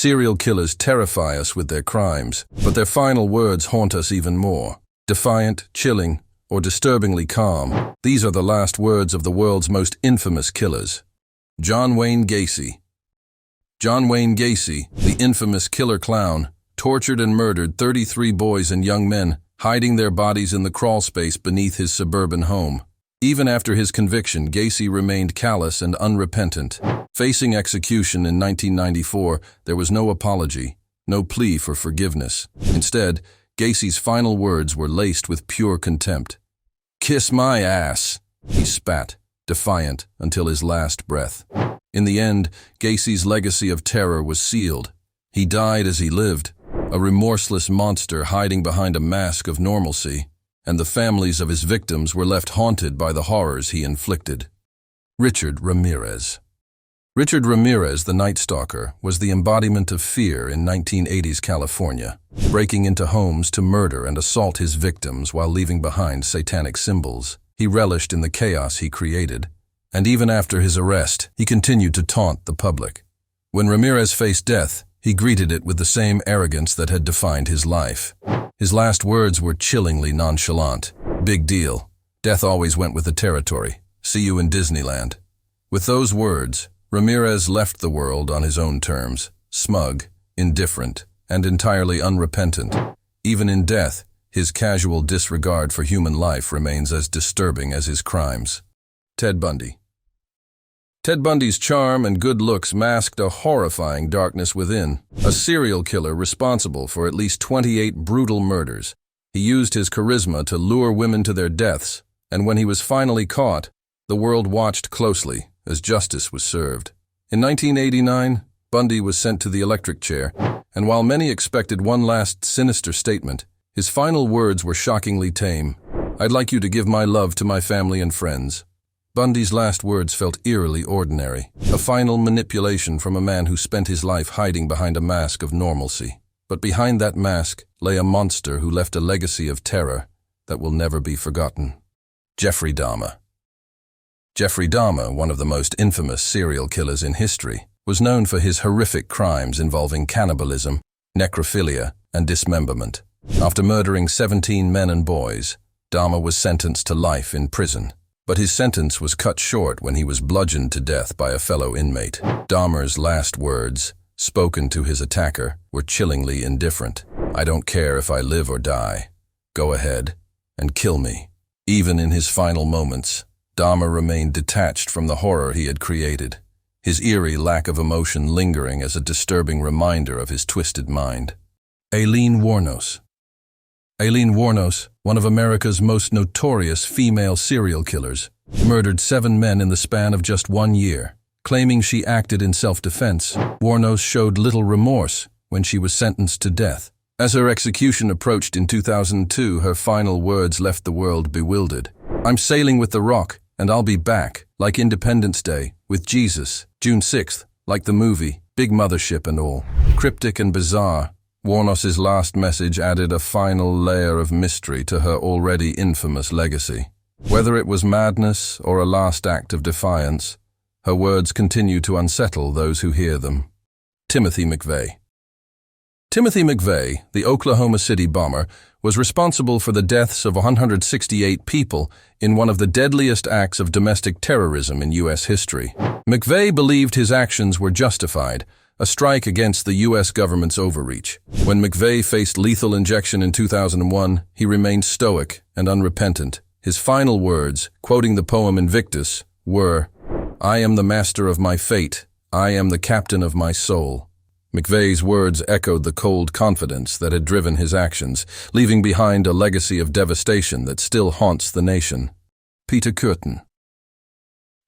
Serial killers terrify us with their crimes, but their final words haunt us even more. Defiant, chilling, or disturbingly calm, these are the last words of the world's most infamous killers. John Wayne Gacy. John Wayne Gacy, the infamous killer clown, tortured and murdered 33 boys and young men, hiding their bodies in the crawlspace beneath his suburban home. Even after his conviction, Gacy remained callous and unrepentant. Facing execution in 1994, there was no apology, no plea for forgiveness. Instead, Gacy's final words were laced with pure contempt. "Kiss my ass," he spat, defiant until his last breath. In the end, Gacy's legacy of terror was sealed. He died as he lived, a remorseless monster hiding behind a mask of normalcy, and the families of his victims were left haunted by the horrors he inflicted. Richard Ramirez. Richard Ramirez, the Night Stalker, was the embodiment of fear in 1980s California, breaking into homes to murder and assault his victims while leaving behind satanic symbols. He relished in the chaos he created, and even after his arrest, he continued to taunt the public. When Ramirez faced death, he greeted it with the same arrogance that had defined his life. His last words were chillingly nonchalant. "Big deal. Death always went with the territory. See you in Disneyland." With those words, Ramirez left the world on his own terms, smug, indifferent, and entirely unrepentant. Even in death, his casual disregard for human life remains as disturbing as his crimes. Ted Bundy. Ted Bundy's charm and good looks masked a horrifying darkness within. A serial killer responsible for at least 28 brutal murders. He used his charisma to lure women to their deaths, and when he was finally caught, the world watched closely as justice was served. In 1989, Bundy was sent to the electric chair, and while many expected one last sinister statement, his final words were shockingly tame. "I'd like you to give my love to my family and friends." Bundy's last words felt eerily ordinary, a final manipulation from a man who spent his life hiding behind a mask of normalcy. But behind that mask lay a monster who left a legacy of terror that will never be forgotten. Jeffrey Dahmer. Jeffrey Dahmer, one of the most infamous serial killers in history, was known for his horrific crimes involving cannibalism, necrophilia, and dismemberment. After murdering 17 men and boys, Dahmer was sentenced to life in prison. But his sentence was cut short when he was bludgeoned to death by a fellow inmate. Dahmer's last words, spoken to his attacker, were chillingly indifferent. "I don't care if I live or die. Go ahead and kill me." Even in his final moments, Dahmer remained detached from the horror he had created, his eerie lack of emotion lingering as a disturbing reminder of his twisted mind. Aileen Wuornos. Aileen Wuornos, one of America's most notorious female serial killers, murdered 7 men in the span of just 1 year. Claiming she acted in self-defense, Wuornos showed little remorse when she was sentenced to death. As her execution approached in 2002, her final words left the world bewildered. "I'm sailing with the Rock, and I'll be back, like Independence Day, with Jesus, June 6th, like the movie, big mothership and all." Cryptic and bizarre, Wuornos's last message added a final layer of mystery to her already infamous legacy. Whether it was madness or a last act of defiance, her words continue to unsettle those who hear them. Timothy McVeigh. Timothy McVeigh, the Oklahoma City bomber, was responsible for the deaths of 168 people in one of the deadliest acts of domestic terrorism in U.S. history. McVeigh believed his actions were justified, a strike against the U.S. government's overreach. When McVeigh faced lethal injection in 2001, he remained stoic and unrepentant. His final words, quoting the poem Invictus, were, "I am the master of my fate. I am the captain of my soul." McVeigh's words echoed the cold confidence that had driven his actions, leaving behind a legacy of devastation that still haunts the nation. Peter Kürten.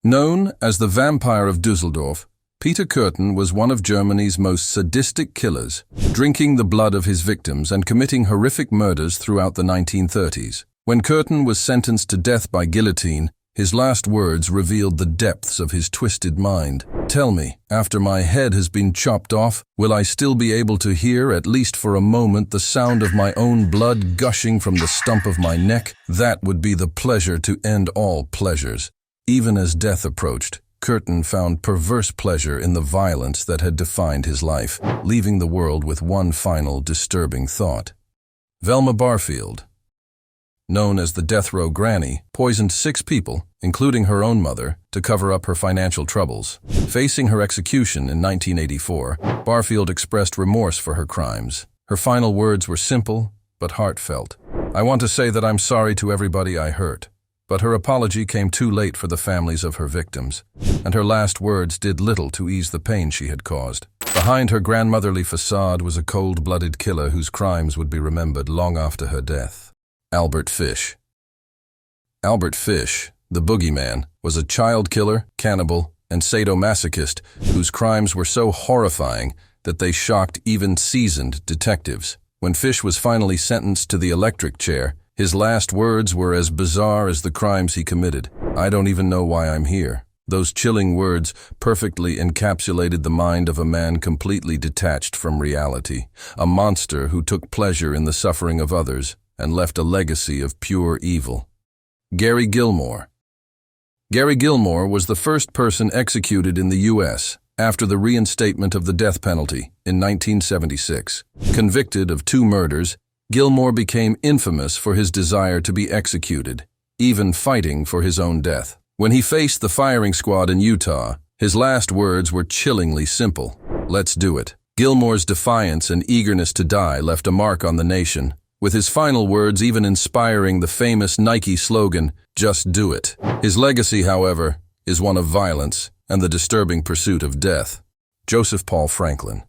Known as the Vampire of Dusseldorf, Peter Kürten was one of Germany's most sadistic killers, drinking the blood of his victims and committing horrific murders throughout the 1930s. When Kürten was sentenced to death by guillotine, his last words revealed the depths of his twisted mind. "Tell me, after my head has been chopped off, will I still be able to hear, at least for a moment, the sound of my own blood gushing from the stump of my neck? That would be the pleasure to end all pleasures." Even as death approached, Curtin found perverse pleasure in the violence that had defined his life, leaving the world with one final disturbing thought. Velma Barfield, known as the Death Row Granny, poisoned 6 people, including her own mother, to cover up her financial troubles. Facing her execution in 1984, Barfield expressed remorse for her crimes. Her final words were simple but heartfelt. "I want to say that I'm sorry to everybody I hurt." But her apology came too late for the families of her victims, and her last words did little to ease the pain she had caused. Behind her grandmotherly facade was a cold-blooded killer whose crimes would be remembered long after her death. Albert Fish. Albert Fish, the boogeyman, was a child killer, cannibal, and sadomasochist whose crimes were so horrifying that they shocked even seasoned detectives. When Fish was finally sentenced to the electric chair, his last words were as bizarre as the crimes he committed. "I don't even know why I'm here." Those chilling words perfectly encapsulated the mind of a man completely detached from reality, a monster who took pleasure in the suffering of others and left a legacy of pure evil. Gary Gilmore. Gary Gilmore was the first person executed in the U.S. after the reinstatement of the death penalty in 1976. Convicted of 2 murders, Gilmore became infamous for his desire to be executed, even fighting for his own death. When he faced the firing squad in Utah, his last words were chillingly simple: "Let's do it." Gilmore's defiance and eagerness to die left a mark on the nation, with his final words even inspiring the famous Nike slogan, "Just do it." His legacy, however, is one of violence and the disturbing pursuit of death. Joseph Paul Franklin.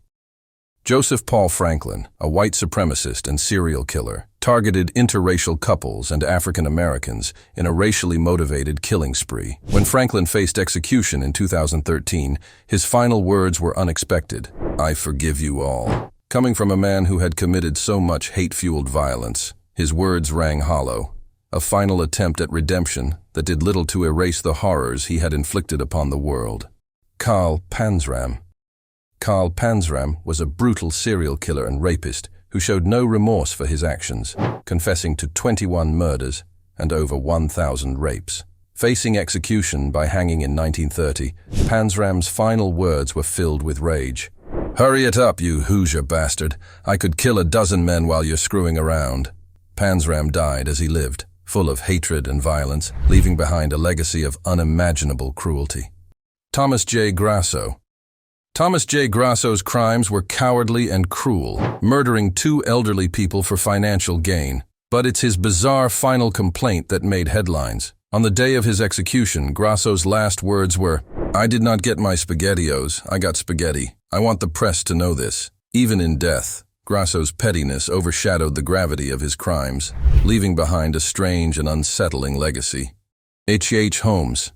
Joseph Paul Franklin, a white supremacist and serial killer, targeted interracial couples and African Americans in a racially motivated killing spree. When Franklin faced execution in 2013, his final words were unexpected: "I forgive you all." Coming from a man who had committed so much hate-fueled violence, his words rang hollow, a final attempt at redemption that did little to erase the horrors he had inflicted upon the world. Carl Panzram. Carl Panzram was a brutal serial killer and rapist who showed no remorse for his actions, confessing to 21 murders and over 1,000 rapes. Facing execution by hanging in 1930, Panzram's final words were filled with rage. "Hurry it up, you Hoosier bastard. I could kill a dozen men while you're screwing around." Panzram died as he lived, full of hatred and violence, leaving behind a legacy of unimaginable cruelty. Thomas J. Grasso. Thomas J. Grasso's crimes were cowardly and cruel, murdering 2 elderly people for financial gain. But it's his bizarre final complaint that made headlines. On the day of his execution, Grasso's last words were, "I did not get my SpaghettiOs, I got spaghetti. I want the press to know this." Even in death, Grasso's pettiness overshadowed the gravity of his crimes, leaving behind a strange and unsettling legacy. H.H. Holmes.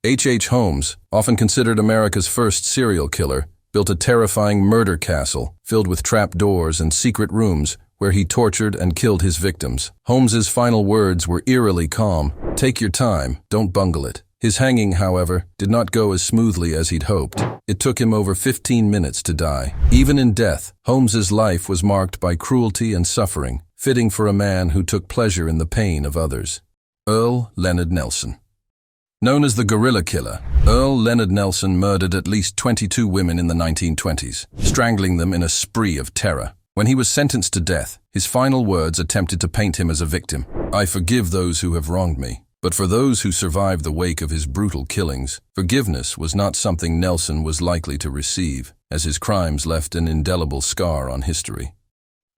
H.H. Holmes, often considered America's first serial killer, built a terrifying murder castle filled with trapdoors and secret rooms where he tortured and killed his victims. Holmes's final words were eerily calm: "Take your time, don't bungle it." His hanging, however, did not go as smoothly as he'd hoped. It took him over 15 minutes to die. Even in death, Holmes's life was marked by cruelty and suffering, fitting for a man who took pleasure in the pain of others. Earl Leonard Nelson. Known as the Gorilla Killer, Earl Leonard Nelson murdered at least 22 women in the 1920s, strangling them in a spree of terror. When he was sentenced to death, his final words attempted to paint him as a victim. "I forgive those who have wronged me." But for those who survived the wake of his brutal killings, forgiveness was not something Nelson was likely to receive, as his crimes left an indelible scar on history.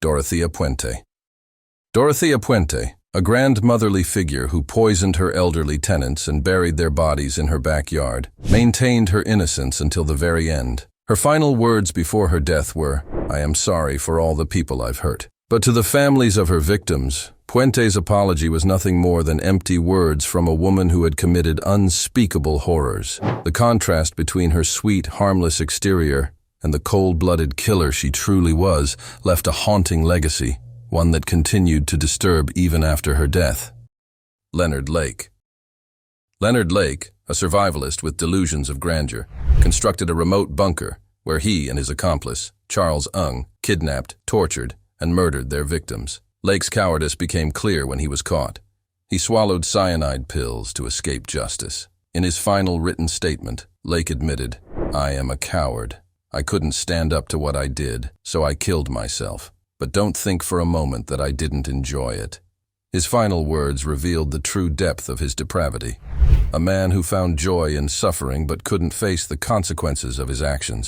Dorothea Puente. Dorothea Puente, a grandmotherly figure who poisoned her elderly tenants and buried their bodies in her backyard, maintained her innocence until the very end. Her final words before her death were, "I am sorry for all the people I've hurt." But to the families of her victims, Puente's apology was nothing more than empty words from a woman who had committed unspeakable horrors. The contrast between her sweet, harmless exterior and the cold-blooded killer she truly was left a haunting legacy, one that continued to disturb even after her death. Leonard Lake. Leonard Lake, a survivalist with delusions of grandeur, constructed a remote bunker where he and his accomplice, Charles Ung, kidnapped, tortured, and murdered their victims. Lake's cowardice became clear when he was caught. He swallowed cyanide pills to escape justice. In his final written statement, Lake admitted, "I am a coward. I couldn't stand up to what I did, so I killed myself. But don't think for a moment that I didn't enjoy it." His final words revealed the true depth of his depravity. A man who found joy in suffering but couldn't face the consequences of his actions.